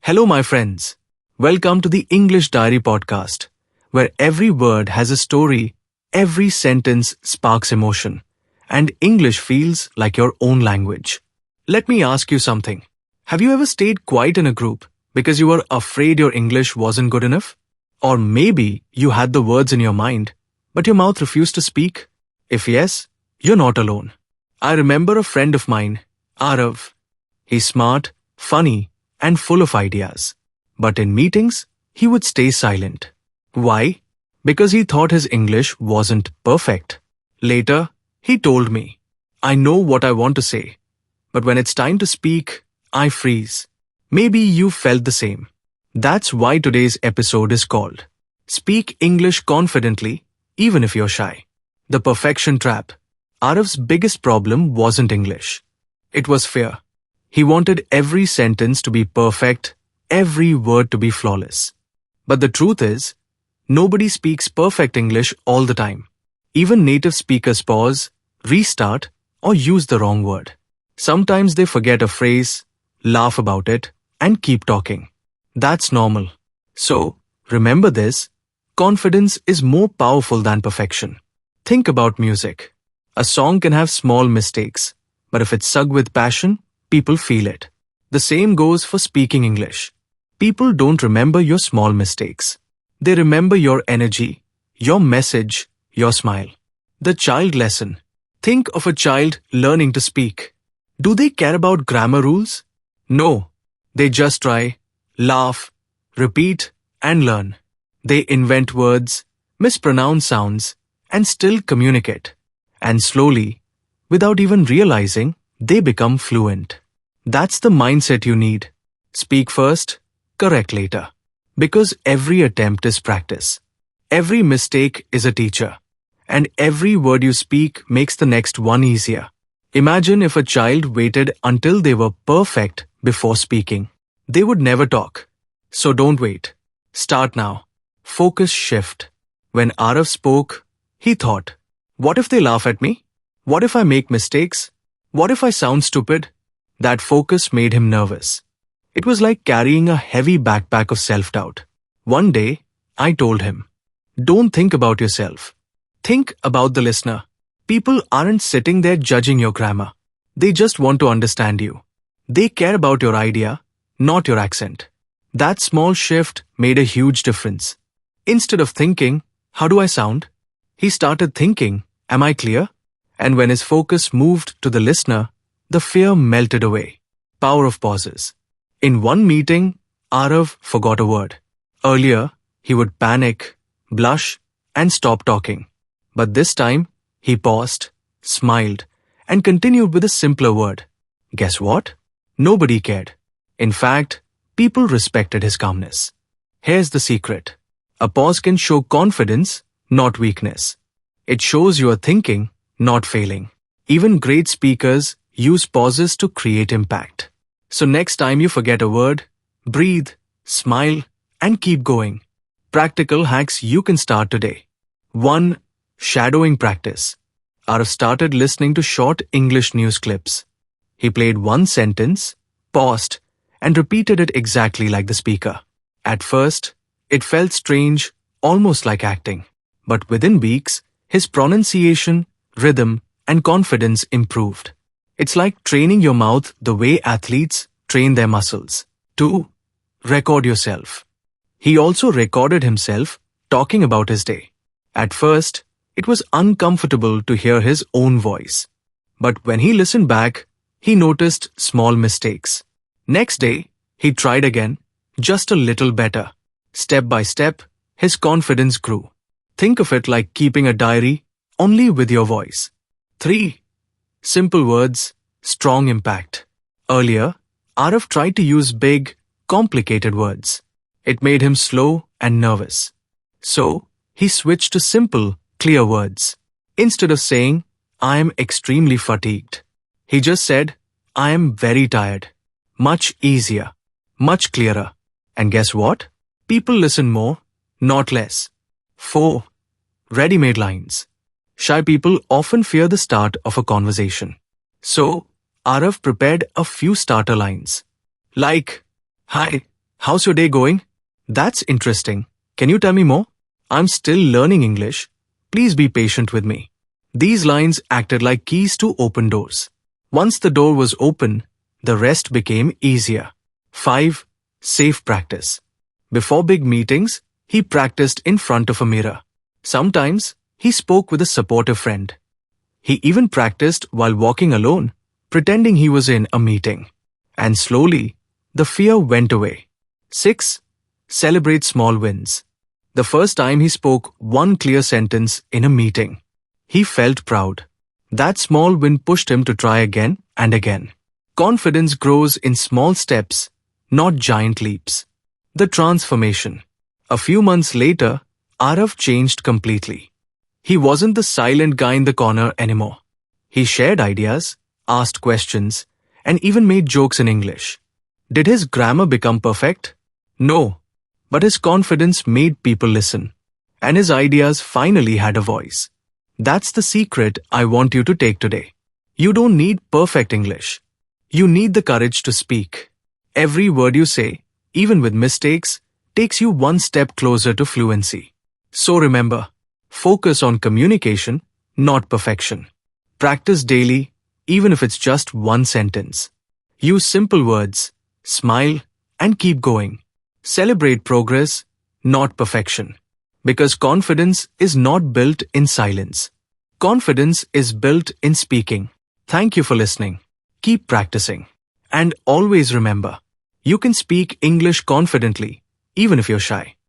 Hello, my friends. Welcome to the English Diary podcast, where every word has a story, every sentence sparks emotion, and English feels like your own language. Let me ask you something. Have you ever stayed quiet in a group because you were afraid your English wasn't good enough? Or maybe you had the words in your mind, but your mouth refused to speak? If yes, you're not alone. I remember a friend of mine, Arav. He's smart, funny, and full of ideas. But in meetings, he would stay silent. Why? Because he thought his English wasn't perfect. Later, he told me, I know what I want to say, but when it's time to speak, I freeze. Maybe you felt the same. That's why today's episode is called Speak English Confidently, Even If You're Shy. The Perfection Trap. Arav's biggest problem wasn't English. It was fear. He wanted every sentence to be perfect, every word to be flawless. But the truth is, nobody speaks perfect English all the time. Even native speakers pause, restart, or use the wrong word. Sometimes they forget a phrase, laugh about it, and keep talking. That's normal. So, remember this, confidence is more powerful than perfection. Think about music. A song can have small mistakes, but if it's sung with passion, people feel it. The same goes for speaking English. People don't remember your small mistakes. They remember your energy, your message, your smile. The child lesson. Think of a child learning to speak. Do they care about grammar rules? No. They just try, laugh, repeat, and learn. They invent words, mispronounce sounds, and still communicate. And slowly, without even realizing, they become fluent. That's the mindset you need. Speak first, correct later. Because every attempt is practice. Every mistake is a teacher. And every word you speak makes the next one easier. Imagine if a child waited until they were perfect before speaking. They would never talk. So don't wait. Start now. Focus shift. When Arav spoke, he thought, what if they laugh at me? What if I make mistakes? What if I sound stupid? That focus made him nervous. It was like carrying a heavy backpack of self-doubt. One day, I told him, don't think about yourself. Think about the listener. People aren't sitting there judging your grammar. They just want to understand you. They care about your idea, not your accent. That small shift made a huge difference. Instead of thinking, how do I sound? He started thinking, am I clear? And when his focus moved to the listener, the fear melted away. Power of pauses. In one meeting, Arav forgot a word. Earlier, he would panic, blush, and stop talking. But this time, he paused, smiled, and continued with a simpler word. Guess what? Nobody cared. In fact, people respected his calmness. Here's the secret. A pause can show confidence, not weakness. It shows you are thinking, not failing. Even great speakers use pauses to create impact. So next time you forget a word, breathe, smile, and keep going. Practical hacks you can start today. 1. Shadowing practice. Arav started listening to short English news clips. He played one sentence, paused, and repeated it exactly like the speaker. At first, it felt strange, almost like acting. But within weeks, his pronunciation, rhythm, and confidence improved. It's like training your mouth the way athletes train their muscles. 2. Record yourself. He also recorded himself talking about his day. At first, it was uncomfortable to hear his own voice. But when he listened back, he noticed small mistakes. Next day, he tried again, just a little better. Step by step, his confidence grew. Think of it like keeping a diary, only with your voice. 3. Simple words, strong impact. Earlier, Arav tried to use big, complicated words. It made him slow and nervous. So, he switched to simple, clear words. Instead of saying, I am extremely fatigued, he just said, I am very tired. Much easier, much clearer. And guess what? People listen more, not less. 4. Ready-made lines. Shy people often fear the start of a conversation. So, Arav prepared a few starter lines. Like, hi, How's your day going? That's interesting. Can you tell me more? I'm still learning English. Please be patient with me. These lines acted like keys to open doors. Once the door was open, the rest became easier. 5. Safe practice. Before big meetings, he practiced in front of a mirror. Sometimes, he spoke with a supportive friend. He even practiced while walking alone, pretending he was in a meeting. And slowly, the fear went away. 6. Celebrate small wins. The first time he spoke one clear sentence in a meeting, he felt proud. That small win pushed him to try again and again. Confidence grows in small steps, not giant leaps. The transformation. A few months later, Arav changed completely. He wasn't the silent guy in the corner anymore. He shared ideas, asked questions, and even made jokes in English. Did his grammar become perfect? No, but his confidence made people listen, and his ideas finally had a voice. That's the secret I want you to take today. You don't need perfect English. You need the courage to speak. Every word you say, even with mistakes, takes you one step closer to fluency. So remember, focus on communication, not perfection. Practice daily, even if it's just one sentence. Use simple words, smile, and keep going. Celebrate progress, not perfection. Because confidence is not built in silence. Confidence is built in speaking. Thank you for listening. Keep practicing. And always remember, you can speak English confidently, even if you're shy.